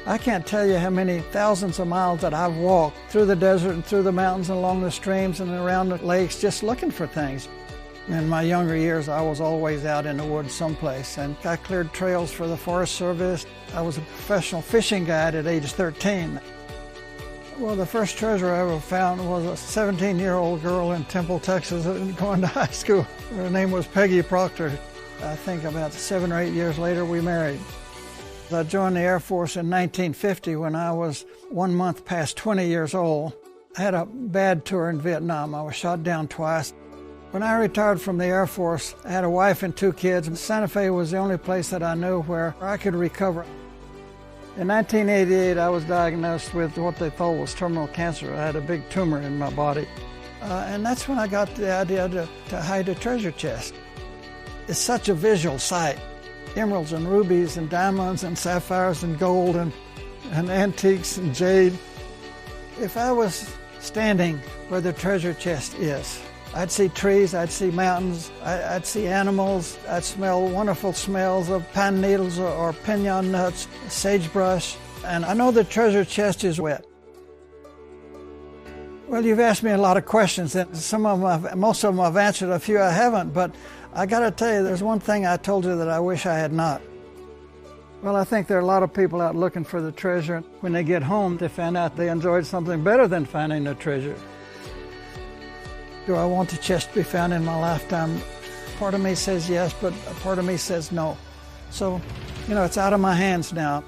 I can't tell you how many thousands of miles that I've walked through the desert and through the mountains and along the streams and around the lakes just looking for things. In my younger years, I was always out in the woods someplace, and I cleared trails for the Forest Service. I was a professional fishing guide at age 13. Well, the first treasure I ever found was a 17-year-old girl in Temple, Texas, going to high school. Her name was Peggy Proctor. I think about 7 or 8 years later, we married. I joined the Air Force in 1950 when I was 1 month past 20 years old. I had a bad tour in Vietnam. I was shot down twice. When I retired from the Air Force, I had a wife and 2 kids, and Santa Fe was the only place that I knew where I could recover. In 1988, I was diagnosed with what they thought was terminal cancer. I had a big tumor in my body. And that's when I got the idea to hide a treasure chest. It's such a visual sight. Emeralds and rubies and diamonds and sapphires and gold and antiques and jade. If I was standing where the treasure chest is, I'd see trees, I'd see mountains, I'd see animals, I'd smell wonderful smells of pine needles or pinyon nuts, sagebrush, and I know the treasure chest is wet. Well, you've asked me a lot of questions, and most of them I've answered, a few I haven't, but I got to tell you, there's one thing I told you that I wish I had not. Well, I think there are a lot of people out looking for the treasure. When they get home, they find out they enjoyed something better than finding the treasure. Do I want the chest to be found in my lifetime? Part of me says yes, but a part of me says no. So, it's out of my hands now.